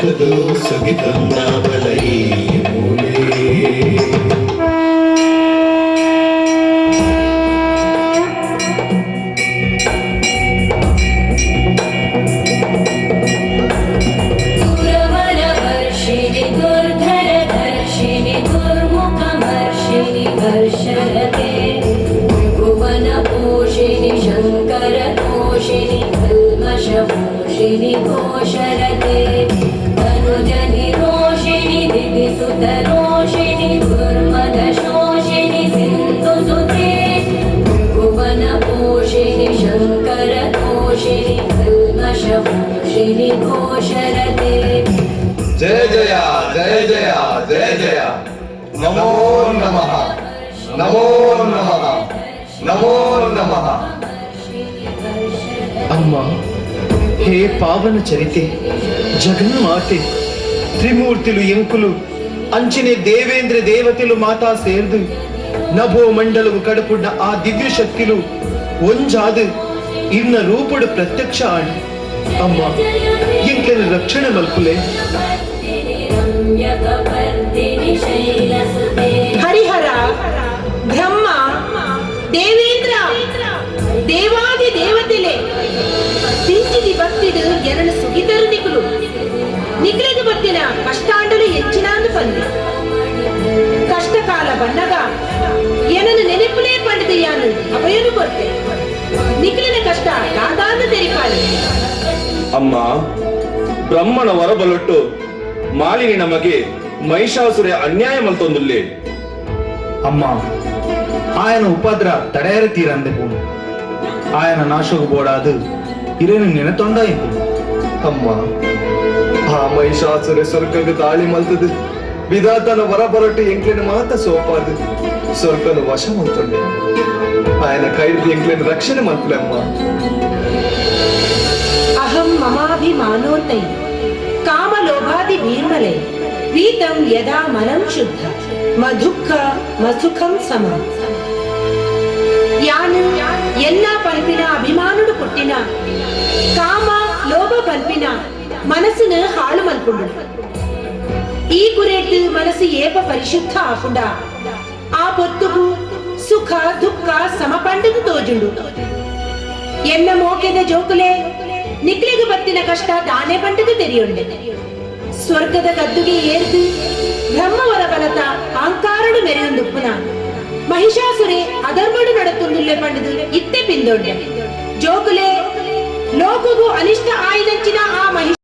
ಸುಖದು ಸುಗಿತಂದಾವಲೈ ಮೂಲೆ वर्षरते भुवन पोषिणि शंकर तोषिणि कल्मषपोषिणि घोषरते तनुजनि रोषिणि दिविसुत रोषिणि दुर्मद शोषिणि सिन्धुसुते भुवन पोषिणि शंकर तोषिणि कल्मषपोषिणि घोषरते। जय जया जय जया जय जया नमो नमः नमो नमः नमो नमः। अम्मा हे पावन चरिते जगन्माते त्रिमूर्तिलु ಎಂಕುಲು ಅಂಚಿನೆ ದೇವೇಂದ್ರ ದೇವತೆಲು ಮಾತಾ ಸೇರ್ದು ನಭೋ ಮಂಡಲವು ಕಡಪುಡ್ಡ ಆ ದಿವ್ಯ ಶಕ್ತಿಲು ಒಂಜಾದು ಇನ್ನ ರೂಪುಡು ಪ್ರತ್ಯಕ್ಷ ಆಣಿ ಅಮ್ಮ ಎಂಕ್ಲೆನ ರಕ್ಷಣೆ ಮಲ್ಪುಲೆ ಹರಿಹರ ಬ್ರಹ್ಮ ದೇವೇಂದ್ರ ದೇವಾದಿ ದೇವತೆಲೆ ದಿಂಚಿದಿ ಭಕ್ತಿಡು ಎನನು ಸುಗಿತರು ನಿಕುಲು ನಿಕ್ಲೆಗೆ ಬತ್ತಿನ ಕಷ್ಟಾಂಡಲು ಹೆಚ್ಚಿನಾಂದು ಪಂದು ಕಷ್ಟಕಾಲ ಬನ್ನಗ ಎನನು ನೆನಪುಲೇ ಪಂಡಿದ ಯಾನು ಅಭಯನು ಕೊರ್ತೆ ನಿಕ್ಲಿನ ಕಷ್ಟ ದಾದಾಂದು ತೆರಿಪಾಲೆ ಅಮ್ಮ ಬ್ರಹ್ಮನ ವರಬಲೊಟ್ಟು ಮಾಲಿನಿ ನಮಗೆ ಮಹಿಷಾಸುರ ಅನ್ಯಾಯ ಮಲ್ತೊಂದುಲ್ಲೆ ಅಮ್ಮ ಆಯನ ಉಪದ್ರ ತಡೆಯರ ತೀರಂದೆ ಪೂನು ಆಯನ ನಾಶೋಗು ಬೋಡಾದು ಇರೇನು ನೆನತೊಂಡ ಎಂದು ಅಮ್ಮ ಆ ಮಹಿಷಾಸುರ ಸ್ವರ್ಗದ ದಾಳಿ ಮಲ್ತದು ವಿಧಾತನ ವರ ಬರೊಟ್ಟು ಎಂಕ್ಲೆನ ಮಾತ ಸೋಪಾದು ಸ್ವರ್ಗನ ವಶ ಮಲ್ತೊಂಡೆ ಆಯನ ಕೈದು ಎಂಕ್ಲೆನ ರಕ್ಷಣೆ ಮಲ್ಪಲೆ ಅಮ್ಮ। ಅಹಂ ಮಮಾಭಿಮಾನೋನ್ನೈ ಕಾಮಲೋಭಾದಿ ಭೀರ್ಮಲೆ ಪೀತಂ ಯದಾ ಮನಂ ಶುದ್ಧ ಮಧುಃಖ ಮಸುಖಂ ಸಮ ಯಾನು ಎಲ್ಲ ಪಲ್ಪಿನ ಅಭಿಮಾನುಡು ಪುಟ್ಟಿನ ಕಾಮ ಲೋಭ ಪಲ್ಪಿನ ಮನಸ್ಸಿನ ಹಾಳು ಮಲ್ಪುಂಡು ಈ ಕುರೇಟು ಮನಸ್ಸು ಏಪ ಪರಿಶುದ್ಧ ಆಪುಂಡ ಆ ಪೊತ್ತುಗು ಸುಖ ದುಃಖ ಸಮಪಂಡದು ತೋಜುಂಡು ಎನ್ನ ಮೋಕೆದ ಜೋಕುಲೆ ನಿಕ್ಲೆಗೆ ಬತ್ತಿನ ಕಷ್ಟ ದಾನೆ ಪಂಡದು ತೆರಿಯುಂಡೆ ಸ್ವರ್ಗದ ಗದ್ದುಗೆ ಏರ್ದು ಬ್ರಹ್ಮವರ ಬಲತ ಅಹಂಕಾರಡು ಮೆರೆಯುಂಡು ಪುನ ಮಹಿಷಾಸುರೆ ಅಧರ್ಮಡು ನಡತುಂದುಲ್ಲೆ ಪಂಡದು ಇತ್ತೆ ಪಿಂದೊಂಡೆ ಜೋಕುಲೆ ಲೋಕಗೂ ಅನಿಷ್ಟ ಆಯ್ದಂಚಿನ ಆ ಮಹಿಷ